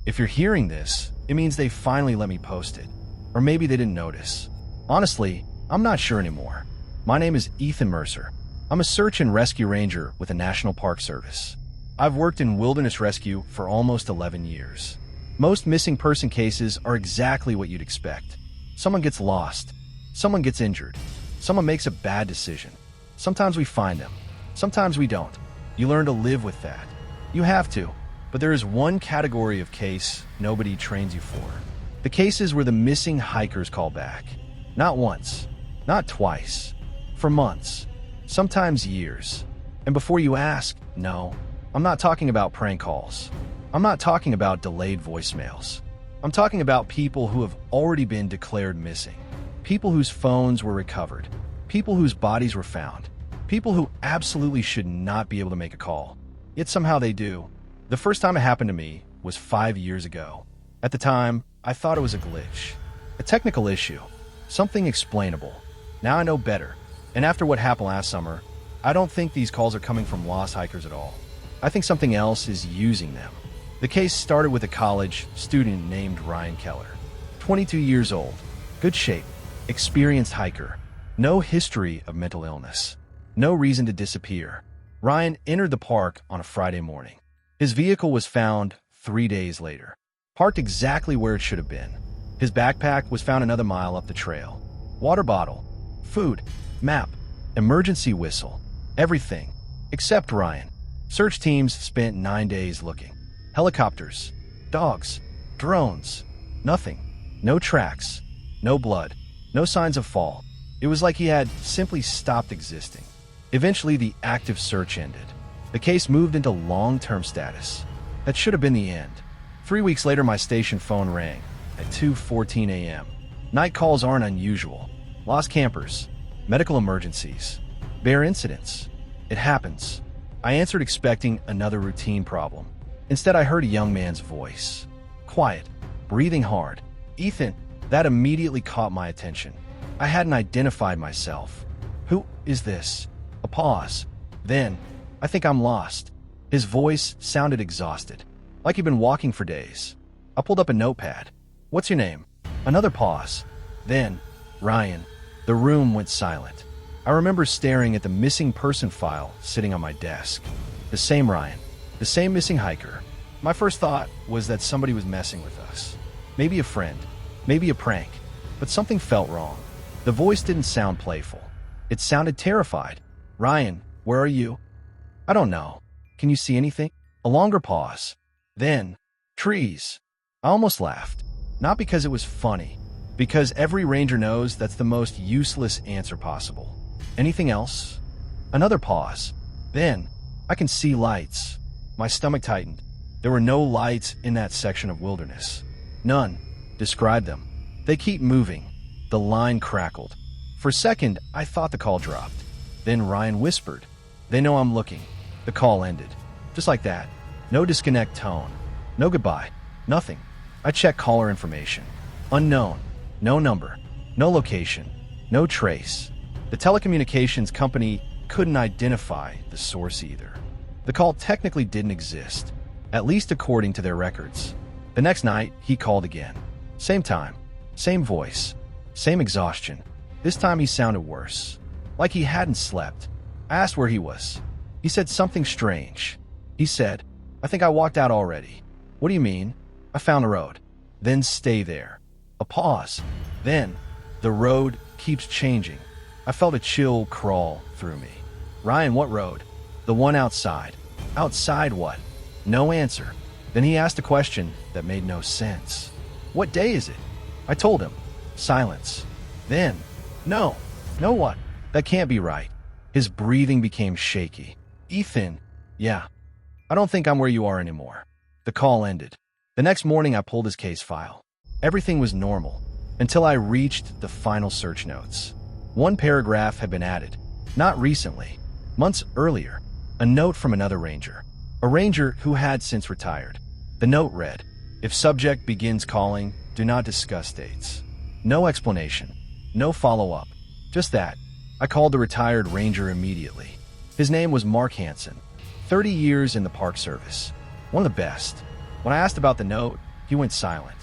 If you're hearing this, it means they finally let me post it. Or maybe they didn't notice. Honestly, I'm not sure anymore. My name is Ethan Mercer. I'm a search and rescue ranger with the National Park Service. I've worked in wilderness rescue for almost 11 years. Most missing person cases are exactly what you'd expect. Someone gets lost. Someone gets injured. Someone makes a bad decision. Sometimes we find them. Sometimes we don't. You learn to live with that. You have to. But there is one category of case nobody trains you for. The cases where the missing hikers call back. Not once. Not twice. For months. Sometimes years. And before you ask, no, I'm not talking about prank calls. I'm not talking about delayed voicemails. I'm talking about people who have already been declared missing. People whose phones were recovered. People whose bodies were found. People who absolutely should not be able to make a call. Yet somehow they do. The first time it happened to me was 5 years ago. At the time, I thought it was a glitch. A technical issue. Something explainable. Now I know better. And after what happened last summer, I don't think these calls are coming from lost hikers at all. I think something else is using them. The case started with a college student named Ryan Keller. 22 years old, good shape, experienced hiker, no history of mental illness, no reason to disappear. Ryan entered the park on a Friday morning. His vehicle was found 3 days later, parked exactly where it should have been. His backpack was found another mile up the trail. Water bottle, food, map, emergency whistle, everything, except Ryan. Search teams spent 9 days looking. Helicopters, dogs, drones, nothing. No tracks, no blood, no signs of fall. It was like he had simply stopped existing. Eventually, the active search ended. The case moved into long-term status. That should have been the end. 3 weeks later, my station phone rang at 2:14 a.m. Night calls aren't unusual. Lost campers, medical emergencies, bare incidents. It happens. I answered expecting another routine problem. Instead, I heard a young man's voice. Quiet, breathing hard. Ethan, that immediately caught my attention. I hadn't identified myself. Who is this? A pause. Then, I think I'm lost. His voice sounded exhausted, like he'd been walking for days. I pulled up a notepad. What's your name? Another pause. Then, Ryan. The room went silent. I remember staring at the missing person file sitting on my desk. The same Ryan. The same missing hiker. My first thought was that somebody was messing with us. Maybe a friend. Maybe a prank. But something felt wrong. The voice didn't sound playful. It sounded terrified. Ryan, where are you? I don't know. Can you see anything? A longer pause. Then, trees. I almost laughed. Not because it was funny. Because every ranger knows that's the most useless answer possible. Anything else? Another pause. Then, I can see lights. My stomach tightened. There were no lights in that section of wilderness. None. Describe them. They keep moving. The line crackled. For a second, I thought the call dropped. Then Ryan whispered, "They know I'm looking." The call ended. Just like that. No disconnect tone. No goodbye. Nothing. I checked caller information. Unknown. No number. No location. No trace. The telecommunications company couldn't identify the source either. The call technically didn't exist, at least according to their records. The next night, he called again. Same time. Same voice. Same exhaustion. This time he sounded worse. Like he hadn't slept. I asked where he was. He said something strange. He said, "I think I walked out already." "What do you mean?" "I found a road." "Then stay there." A pause. Then, "The road keeps changing." I felt a chill crawl through me. "Ryan, what road?" "The one outside." "Outside what?" No answer. Then he asked a question that made no sense. "What day is it?" I told him. Silence. Then, "No. No what? That can't be right." His breathing became shaky. "Ethan." "Yeah. I don't think I'm where you are anymore." The call ended. The next morning I pulled his case file. Everything was normal until I reached the final search notes. One paragraph had been added. Not recently. Months earlier. A note from another ranger. A ranger who had since retired. The note read, "If subject begins calling, do not discuss dates." No explanation. No follow-up. Just that. I called the retired ranger immediately. His name was Mark Hansen. 30 years in the Park Service. One of the best. When I asked about the note, He went silent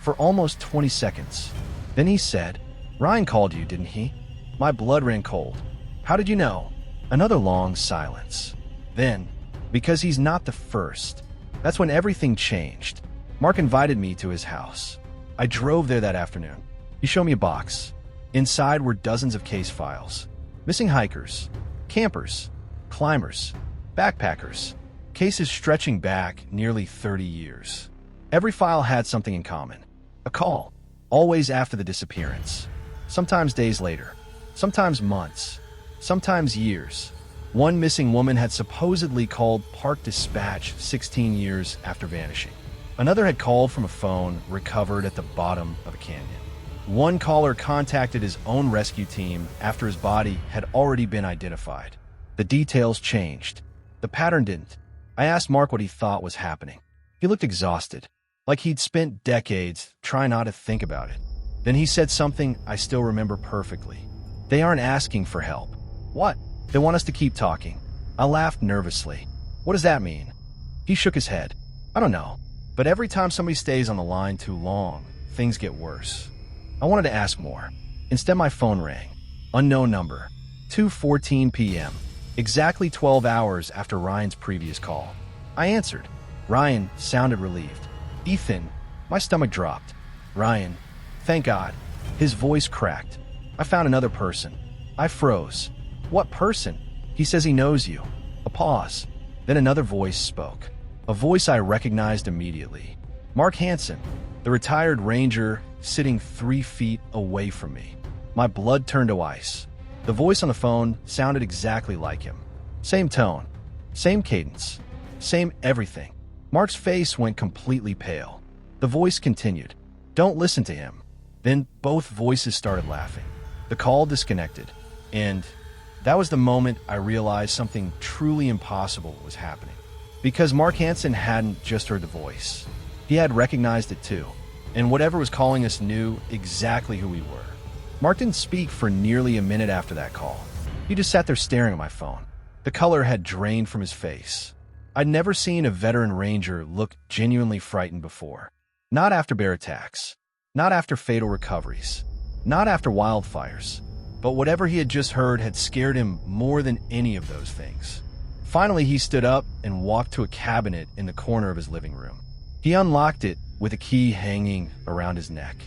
for almost 20 seconds. Then he said, "Ryan called you, didn't he?" My blood ran cold. "How did you know?" Another long silence. Then, because he's not the first, that's when everything changed. Mark invited me to his house. I drove there that afternoon. He showed me a box. Inside were dozens of case files. Missing hikers, campers, climbers, backpackers. Cases stretching back nearly 30 years. Every file had something in common. A call, always after the disappearance. Sometimes days later, sometimes months, sometimes years. One missing woman had supposedly called Park Dispatch 16 years after vanishing. Another had called from a phone recovered at the bottom of a canyon. One caller contacted his own rescue team after his body had already been identified. The details changed. The pattern didn't. I asked Mark what he thought was happening. He looked exhausted, like he'd spent decades trying not to think about it. Then he said something I still remember perfectly. "They aren't asking for help." "What?" "They want us to keep talking." I laughed nervously. "What does that mean?" He shook his head. "I don't know. But every time somebody stays on the line too long, things get worse." I wanted to ask more. Instead, my phone rang. Unknown number. 2:14 p.m. Exactly 12 hours after Ryan's previous call. I answered. Ryan sounded relieved. "Ethan." My stomach dropped. "Ryan." "Thank God." His voice cracked. "I found another person." I froze. "What person?" "He says he knows you." A pause. Then another voice spoke. A voice I recognized immediately. Mark Hansen, the retired ranger sitting 3 feet away from me. My blood turned to ice. The voice on the phone sounded exactly like him. Same tone, same cadence, same everything. Mark's face went completely pale. The voice continued, "Don't listen to him." Then both voices started laughing. The call disconnected, and that was the moment I realized something truly impossible was happening. Because Mark Hansen hadn't just heard the voice. He had recognized it too, and whatever was calling us knew exactly who we were. Mark didn't speak for nearly a minute after that call. He just sat there staring at my phone. The color had drained from his face. I'd never seen a veteran ranger look genuinely frightened before. Not after bear attacks. Not after fatal recoveries. Not after wildfires. But whatever he had just heard had scared him more than any of those things. Finally, he stood up and walked to a cabinet in the corner of his living room. He unlocked it with a key hanging around his neck.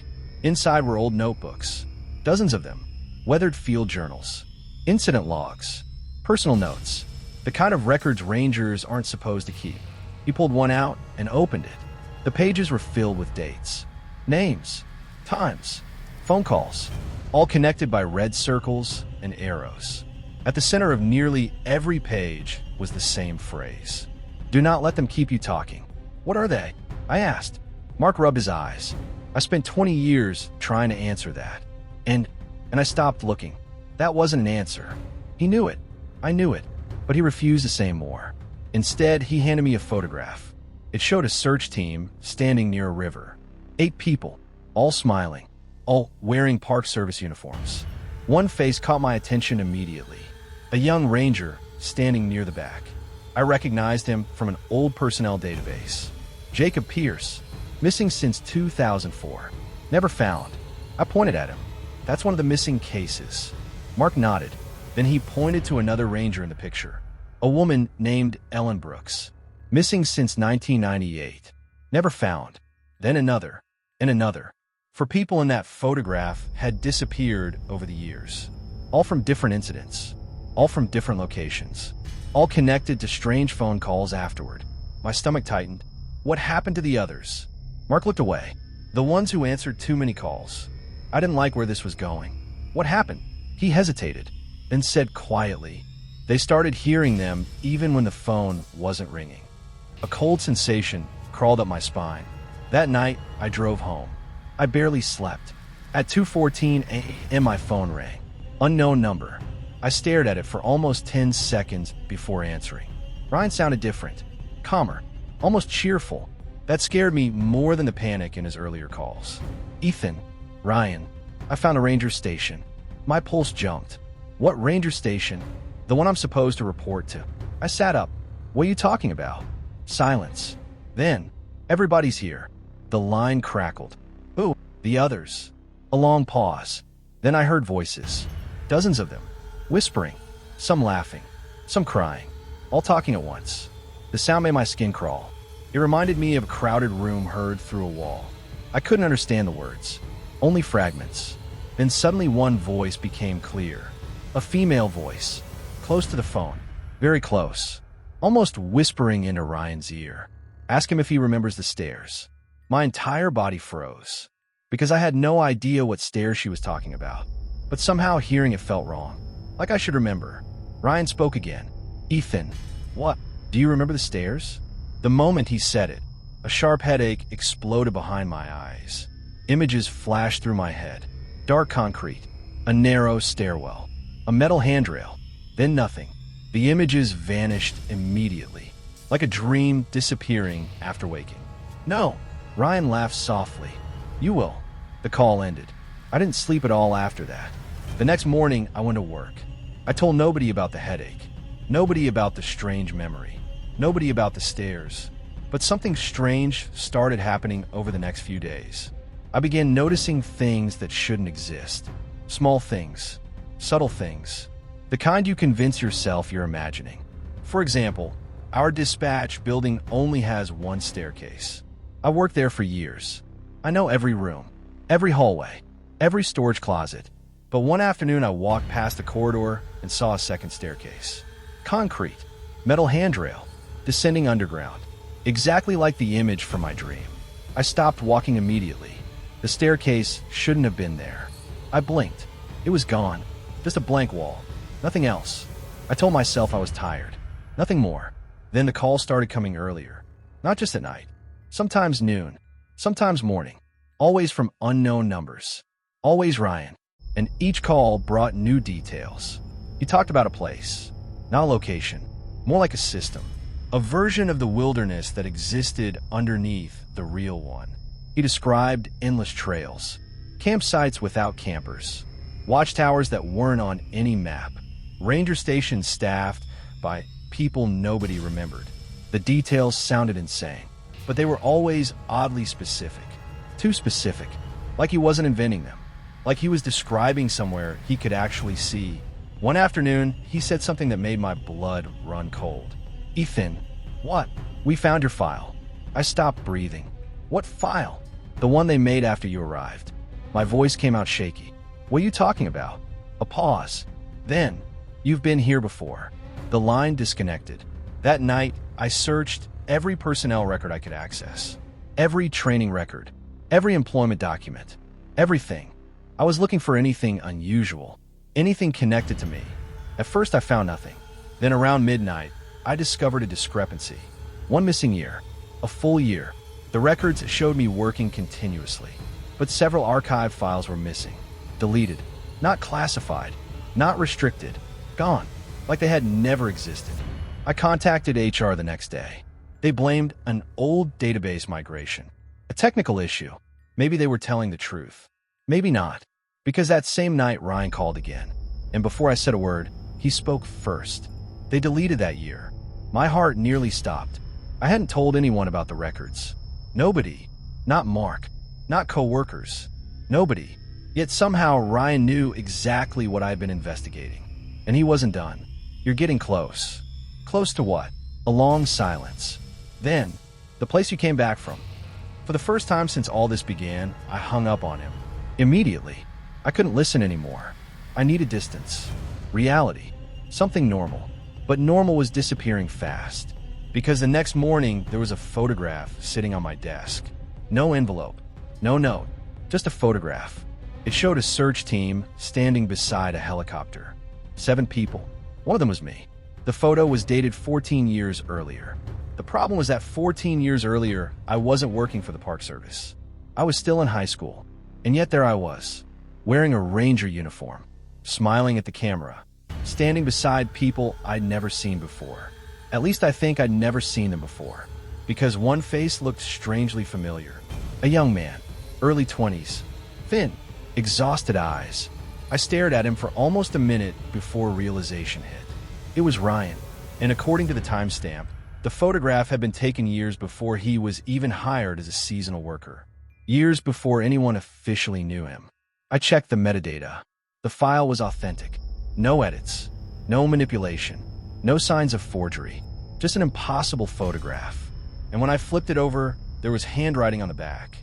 Inside were old notebooks, dozens of them, weathered field journals, incident logs, personal notes, the kind of records rangers aren't supposed to keep. He pulled one out and opened it. The pages were filled with dates, names, times, phone calls, all connected by red circles and arrows. At the center of nearly every page was the same phrase. "Do not let them keep you talking." "What are they?" I asked. Mark rubbed his eyes. "I spent 20 years trying to answer that. And I stopped looking. That wasn't an answer. He knew it. I knew it. But he refused to say more. Instead, he handed me a photograph. It showed a search team standing near a river. 8 people, all smiling, all wearing Park Service uniforms. One face caught my attention immediately. A young ranger standing near the back. I recognized him from an old personnel database. Jacob Pierce, missing since 2004. Never found. I pointed at him. "That's one of the missing cases." Mark nodded. Then he pointed to another ranger in the picture. A woman named Ellen Brooks. Missing since 1998. Never found. Then another, and another. 4 people in that photograph had disappeared over the years. All from different incidents. All from different locations. All connected to strange phone calls afterward. My stomach tightened. What happened to the others? Mark looked away. The ones who answered too many calls. I didn't like where this was going. "What happened?" He hesitated, then said quietly, "They started hearing them even when the phone wasn't ringing." A cold sensation crawled up my spine. That night, I drove home. I barely slept. At 2:14 a.m. my phone rang. Unknown number. I stared at it for almost 10 seconds before answering. Ryan sounded different, calmer, almost cheerful. That scared me more than the panic in his earlier calls. "Ethan." "Ryan." "I found a ranger station." My pulse jumped. "What ranger station?" "The one I'm supposed to report to." I sat up. "What are you talking about?" Silence. Then, "Everybody's here." The line crackled. Who? The others. A long pause. Then I heard voices. Dozens of them. Whispering. Some laughing. Some crying. All talking at once. The sound made my skin crawl. It reminded me of a crowded room heard through a wall. I couldn't understand the words. Only fragments. Then suddenly one voice became clear. A female voice. Close to the phone. Very close. Almost whispering into Ryan's ear. Ask him if he remembers the stairs. My entire body froze. Because I had no idea what stairs she was talking about. But somehow hearing it felt wrong. Like I should remember. Ryan spoke again. Ethan. What? Do you remember the stairs? The moment he said it, a sharp headache exploded behind my eyes. Images flashed through my head. Dark concrete. A narrow stairwell. A metal handrail. Then nothing. The images vanished immediately. Like a dream disappearing after waking. No. Ryan laughed softly. You will. The call ended. I didn't sleep at all after that. The next morning, I went to work. I told nobody about the headache. Nobody about the strange memory. Nobody about the stairs. But something strange started happening over the next few days. I began noticing things that shouldn't exist. Small things. Subtle things. The kind you convince yourself you're imagining. For example, our dispatch building only has one staircase. I worked there for years. I know every room, every hallway, every storage closet. But one afternoon I walked past the corridor and saw a second staircase. Concrete, metal handrail, descending underground. Exactly like the image from my dream. I stopped walking immediately. The staircase shouldn't have been there. I blinked. It was gone. Just a blank wall. Nothing else. I told myself I was tired. Nothing more. Then the calls started coming earlier. Not just at night. Sometimes noon. Sometimes morning. Always from unknown numbers. Always Ryan. And each call brought new details. He talked about a place. Not a location. More like a system. A version of the wilderness that existed underneath the real one. He described endless trails. Campsites without campers. Watchtowers that weren't on any map. Ranger stations staffed by people nobody remembered. The details sounded insane, but they were always oddly specific. Too specific. Like he wasn't inventing them. Like he was describing somewhere he could actually see. One afternoon, he said something that made my blood run cold. Ethan, what? We found your file. I stopped breathing. What file? The one they made after you arrived. My voice came out shaky. What are you talking about? A pause. Then, you've been here before. The line disconnected. That night, I searched every personnel record I could access. Every training record. Every employment document. Everything. I was looking for anything unusual. Anything connected to me. At first, I found nothing. Then around midnight, I discovered a discrepancy. One missing year. A full year. The records showed me working continuously. But several archive files were missing. Deleted. Not classified. Not restricted. Gone. Like they had never existed. I contacted HR the next day. They blamed an old database migration. A technical issue. Maybe they were telling the truth. Maybe not. Because that same night, Ryan called again. And before I said a word, he spoke first. They deleted that year. My heart nearly stopped. I hadn't told anyone about the records. Nobody. Not Mark. Not co-workers. Nobody. Yet somehow Ryan knew exactly what I'd been investigating. And he wasn't done. You're getting close. Close to what? A long silence. Then, the place you came back from. For the first time since all this began, I hung up on him. Immediately. I couldn't listen anymore. I needed distance. Reality. Something normal. But normal was disappearing fast. Because the next morning, there was a photograph sitting on my desk. No envelope. No note. Just a photograph. It showed a search team standing beside a helicopter. 7 people. One of them was me. The photo was dated 14 years earlier. The problem was that 14 years earlier, I wasn't working for the Park Service. I was still in high school. And yet there I was, wearing a ranger uniform, smiling at the camera, standing beside people I'd never seen before. At least I think I'd never seen them before. Because one face looked strangely familiar. A young man, early 20s, thin, exhausted eyes. I stared at him for almost a minute before realization hit. It was Ryan, and according to the timestamp, The photograph had been taken years before he was even hired as a seasonal worker. Years before anyone officially knew him. I checked the metadata. The file was authentic. No edits. No manipulation. No signs of forgery. Just an impossible photograph. And when I flipped it over, there was handwriting on the back.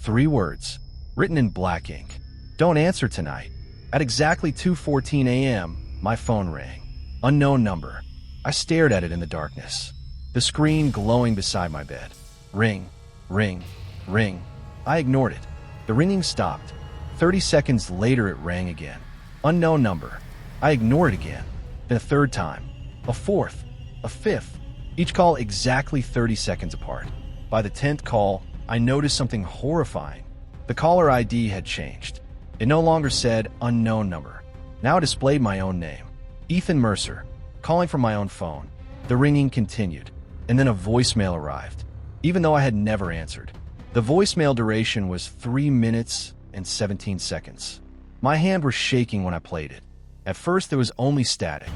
3 words, written in black ink. Don't answer tonight. At exactly 2:14 a.m., my phone rang. Unknown number. I stared at it in the darkness. The screen glowing beside my bed. Ring, ring, ring. I ignored it. The ringing stopped. 30 seconds later, it rang again. Unknown number. I ignored it again. Then a third time. A fourth. A fifth. Each call exactly 30 seconds apart. By the 10th call, I noticed something horrifying. The caller ID had changed. It no longer said unknown number. Now it displayed my own name. Ethan Mercer, calling from my own phone. The ringing continued, and then a voicemail arrived, even though I had never answered. The voicemail duration was 3 minutes and 17 seconds. My hand was shaking when I played it. At first, there was only static,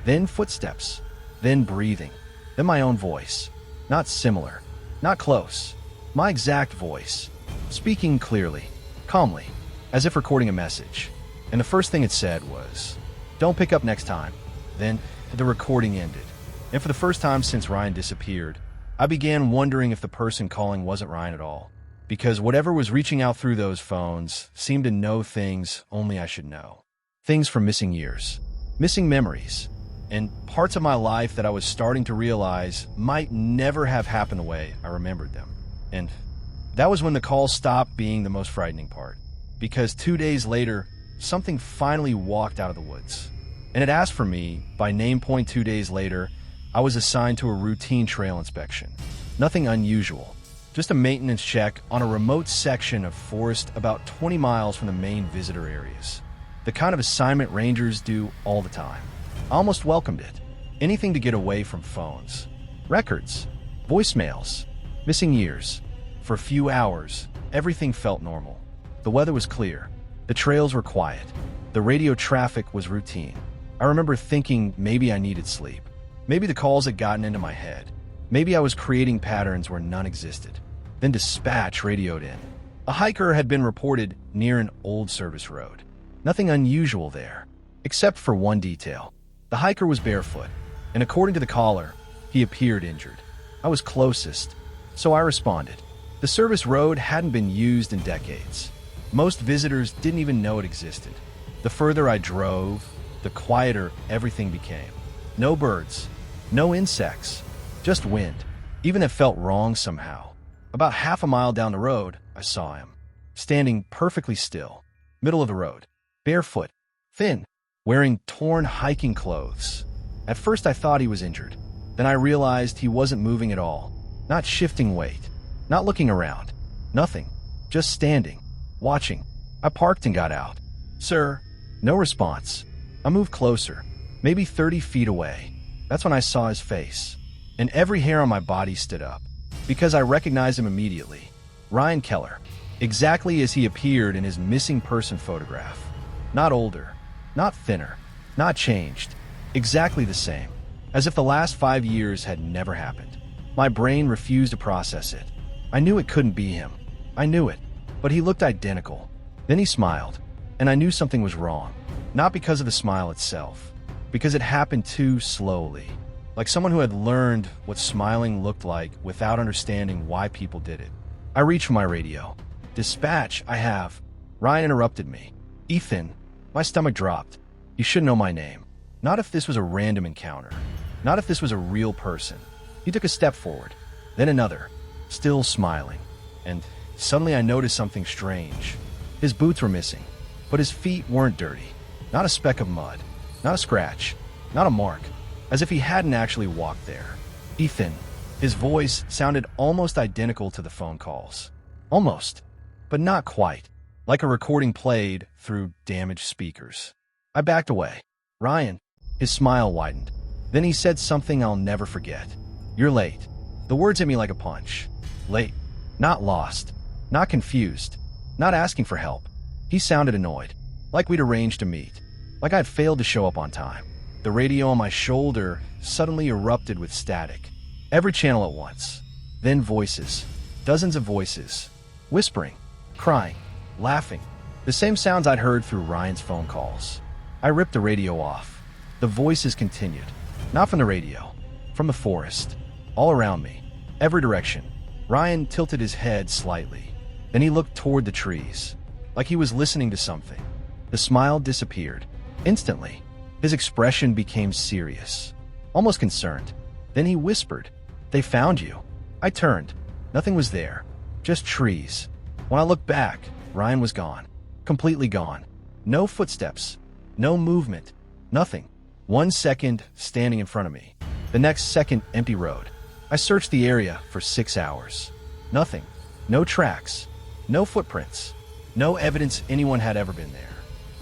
then footsteps, then breathing, then my own voice. Not similar, not close. My exact voice, speaking clearly, calmly, as if recording a message. And the first thing it said was, "Don't pick up next time." Then the recording ended. And for the first time since Ryan disappeared, I began wondering if the person calling wasn't Ryan at all. Because whatever was reaching out through those phones seemed to know things only I should know. Things from missing years, missing memories, and parts of my life that I was starting to realize might never have happened the way I remembered them. And that was when the call stopped being the most frightening part. Because 2 days later, something finally walked out of the woods. And it asked for me by name. 2 days later, I was assigned to a routine trail inspection. Nothing unusual, just a maintenance check on a remote section of forest about 20 miles from the main visitor areas. The kind of assignment rangers do all the time. I almost welcomed it. Anything to get away from phones. Records, voicemails, missing years. For a few hours, everything felt normal. The weather was clear. The trails were quiet. The radio traffic was routine. I remember thinking maybe I needed sleep. Maybe the calls had gotten into my head. Maybe I was creating patterns where none existed. Then dispatch radioed in. A hiker had been reported near an old service road. Nothing unusual there, except for one detail. The hiker was barefoot, and according to the caller, he appeared injured. I was closest, so I responded. The service road hadn't been used in decades. Most visitors didn't even know it existed. The further I drove, the quieter everything became. No birds, no insects, just wind. Even it felt wrong somehow. About half a mile down the road, I saw him, standing perfectly still, middle of the road, barefoot, thin, wearing torn hiking clothes. At first I thought he was injured. Then I realized he wasn't moving at all, not shifting weight, not looking around, nothing, just standing, watching. I parked and got out. "Sir." No response. I moved closer, maybe 30 feet away. That's when I saw his face, and every hair on my body stood up, because I recognized him immediately. Ryan Keller, exactly as he appeared in his missing person photograph. Not older, not thinner, not changed, exactly the same, as if the last 5 years had never happened. My brain refused to process it. I knew it couldn't be him. I knew it, but he looked identical. Then he smiled, and I knew something was wrong. Not because of the smile itself, because it happened too slowly. Like someone who had learned what smiling looked like without understanding why people did it. I reached for my radio. "Dispatch, I have." Ryan interrupted me. "Ethan." My stomach dropped. "You should know my name." Not if this was a random encounter. Not if this was a real person. He took a step forward, then another, still smiling. And suddenly I noticed something strange. His boots were missing, but his feet weren't dirty. Not a speck of mud, not a scratch, not a mark, as if he hadn't actually walked there. "Ethan." His voice sounded almost identical to the phone calls. Almost, but not quite, like a recording played through damaged speakers. I backed away. "Ryan." His smile widened. Then he said something I'll never forget. "You're late." The words hit me like a punch. Late. Not lost. Not confused. Not asking for help. He sounded annoyed. Like we'd arranged to meet. Like I'd failed to show up on time. The radio on my shoulder suddenly erupted with static. Every channel at once. Then voices. Dozens of voices. Whispering. Crying. Laughing. The same sounds I'd heard through Ryan's phone calls. I ripped the radio off. The voices continued. Not from the radio. From the forest. All around me. Every direction. Ryan tilted his head slightly. Then he looked toward the trees. Like he was listening to something. The smile disappeared. Instantly, his expression became serious. Almost concerned. Then he whispered, "They found you." I turned. Nothing was there. Just trees. When I looked back, Ryan was gone. Completely gone. No footsteps. No movement. Nothing. 1 second, standing in front of me. The next second, empty road. I searched the area for 6 hours. Nothing. No tracks. No footprints. No evidence anyone had ever been there.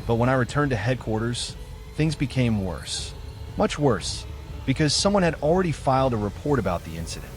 But when I returned to headquarters, things became worse. Much worse. Because someone had already filed a report about the incident.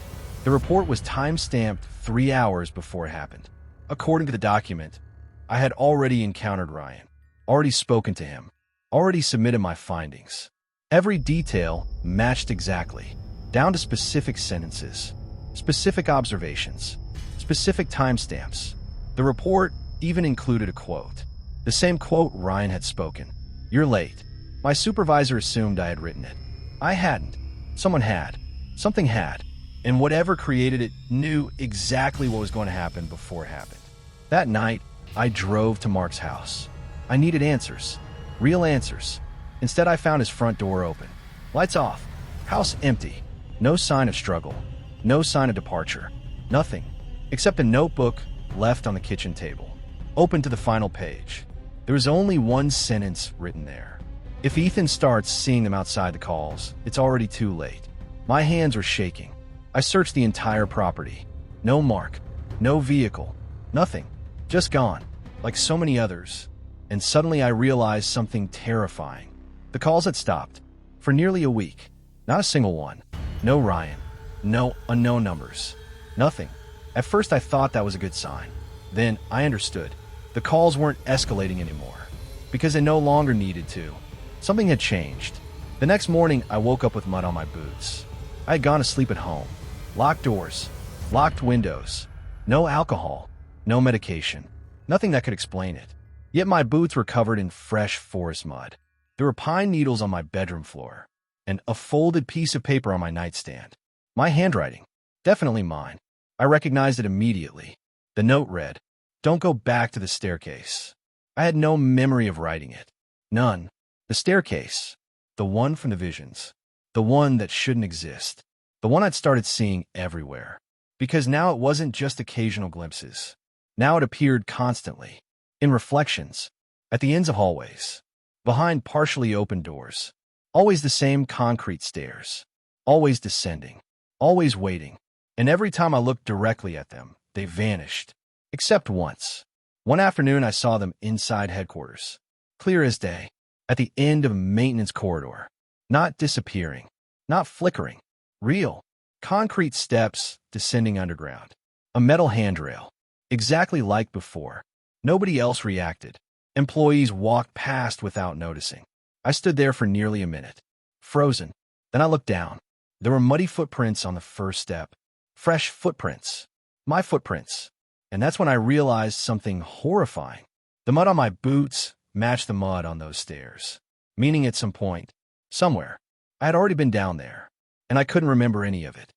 The report was time-stamped 3 hours before it happened. According to the document, I had already encountered Ryan, already spoken to him, already submitted my findings. Every detail matched exactly, down to specific sentences, specific observations, specific timestamps. The report even included a quote. The same quote Ryan had spoken. "You're late." My supervisor assumed I had written it. I hadn't. Someone had. Something had. And whatever created it knew exactly what was going to happen before it happened. That night, I drove to Mark's house. I needed answers. Real answers. Instead, I found his front door open. Lights off. House empty. No sign of struggle. No sign of departure. Nothing. Except a notebook left on the kitchen table. Open to the final page. There was only one sentence written there. "If Ethan starts seeing them outside the calls, it's already too late." My hands were shaking. I searched the entire property. No mark. No vehicle. Nothing. Just gone. Like so many others. And suddenly I realized something terrifying. The calls had stopped. For nearly a week. Not a single one. No Ryan. No unknown numbers. Nothing. At first I thought that was a good sign. Then I understood. The calls weren't escalating anymore. Because they no longer needed to. Something had changed. The next morning I woke up with mud on my boots. I had gone to sleep at home. Locked doors. Locked windows. No alcohol. No medication. Nothing that could explain it. Yet my boots were covered in fresh forest mud. There were pine needles on my bedroom floor. And a folded piece of paper on my nightstand. My handwriting. Definitely mine. I recognized it immediately. The note read, "Don't go back to the staircase." I had no memory of writing it. None. The staircase. The one from the visions. The one that shouldn't exist. The one I'd started seeing everywhere. Because now it wasn't just occasional glimpses. Now it appeared constantly. In reflections. At the ends of hallways. Behind partially open doors. Always the same concrete stairs. Always descending. Always waiting. And every time I looked directly at them, they vanished. Except once. One afternoon I saw them inside headquarters. Clear as day. At the end of a maintenance corridor. Not disappearing. Not flickering. Real. Concrete steps descending underground. A metal handrail. Exactly like before. Nobody else reacted. Employees walked past without noticing. I stood there for nearly a minute. Frozen. Then I looked down. There were muddy footprints on the first step. Fresh footprints. My footprints. And that's when I realized something horrifying. The mud on my boots matched the mud on those stairs. Meaning at some point, somewhere, I had already been down there. And I couldn't remember any of it.